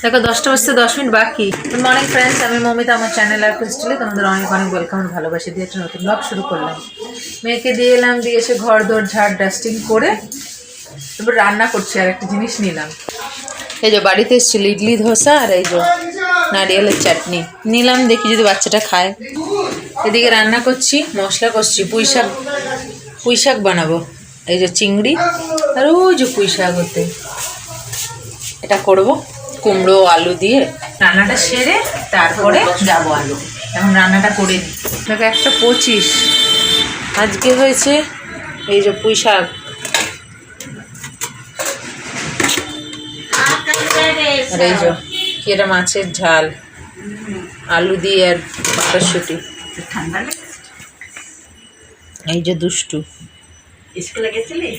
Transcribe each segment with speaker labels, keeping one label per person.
Speaker 1: দেখো 10টা বাজতে 10 মিনিট বাকি। গুড মর্নিং ফ্রেন্ডস, আমি মমিতা, আমার চ্যানেল আর ক্রিস্টালে তোমাদের অনেক অনেক ওয়েলকাম, ভালোবাসি দিয়ে একটা নতুন ব্লগ শুরু করলাম। মেয়েকে দিয়ে এলাম, দিয়ে এসে ঘর দোর ঝাড় ডাস্টিং করে তারপর রান্না করছি। আর একটা জিনিস নিলাম, এই যে বাড়িতে এসেছিল ইডলি ধোসা আর এই যে নারিয়েলের চাটনি নিলাম, দেখি যদি বাচ্চাটা খায়। এদিকে রান্না করছি, মশলা করছি, পুঁই শাক বানাবো। এই যে চিংড়ি আর ওই যে পুঁই শাক হতে এটা করবো, কুমড়ো আলু দিয়ে রান্নাটা সেরে তারপরে যাবো আলু। এখন রান্নাটা করে নিই। দেখো 1:25 আজকে হয়েছে। এই যে পুঁই শাক, আর এই যে কি এটা মাছের ঝাল, আলু দিয়ে আর মটরশুঁটি। এই যে দুষ্টু, স্কুলে গেছিলি?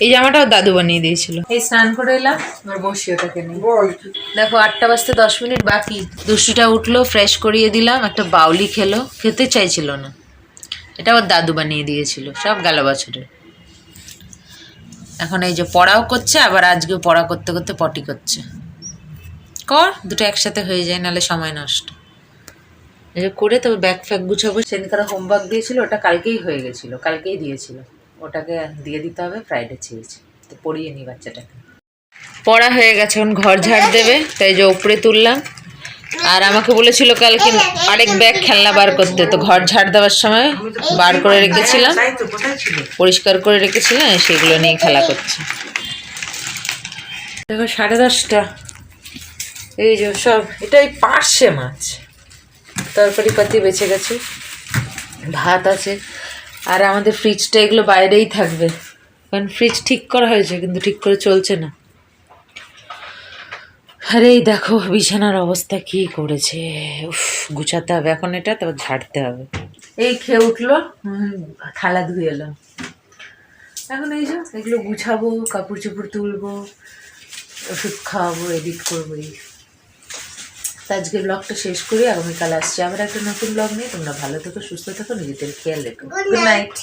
Speaker 1: এই জামাটাও দাদু বানিয়ে দিয়েছিল। এই স্নান করে এলাম, এবার বসি ওটাকে নিয়ে। দেখো 8টা বাজতে 10 মিনিট বাকি। দুষ্টুটা উঠলো, ফ্রেশ করিয়ে দিলাম, একটা বাউলি খেলো, খেতে চাইছিল না। এটা ওর দাদু বানিয়ে দিয়েছিল, সব গেল বছরে। এখন এই যে পড়াও করছে, আবার আজকেও পড়া করতে করতে পটি করছে। কর, দুটো একসাথে হয়ে যায়, নাহলে সময় নষ্ট। এই যে করে তবে ব্যাগ ফ্যাগ গুছাবো। সেদিনকার হোমওয়ার্ক দিয়েছিল, ওটা কালকেই হয়ে গেছিলো, কালকেই দিয়েছিল। ওটাকে দিয়ে দিতে হবে, ফ্রাইডে চেয়েছে, তো পড়িয়ে নি বাচ্চাটাকে। পড়া হয়ে গেছে, এখন ঘর ঝাড় দেবে, তাই যে উপরে তুললাম। আর আমাকে বলেছিল কালকে আরেক ব্যাগ খেলনা বার করতে, তো ঘর ঝাড় দেওয়ার সময় বার করে রেখেছিলাম, পরিষ্কার করে রেখেছিলাম, সেগুলো নিয়ে খেলা করছে। দেখো 10:30। এই যে সব, এটা এই পার্শে মাছ, তরকারি পাতি বেঁচে গেছে, ভাত আছে। আর আমাদের ফ্রিজটা এগুলো বাইরেই থাকবে, কারণ ফ্রিজ ঠিক করা হয়েছে কিন্তু ঠিক করে চলছে না। আরে এই দেখো বিছানার অবস্থা কি করেছে, উফ, গুছাতে হবে এখন, এটা তারপর ঝাড়তে হবে। এই খেয়ে উঠলো, থালা ধুয়ে এলাম। এখন এই যে এগুলো গুছাবো, কাপড় চোপড় তুলবো, ওষুধ খাওয়াবো, এডিট করবো। এই আজকে ব্লগটা শেষ করি, আগামীকাল আসছি আবার একটা নতুন ব্লগ নিয়ে। তোমরা ভালো থেকো, সুস্থ থেকো, নিজেদের খেয়াল রেখো। Good night.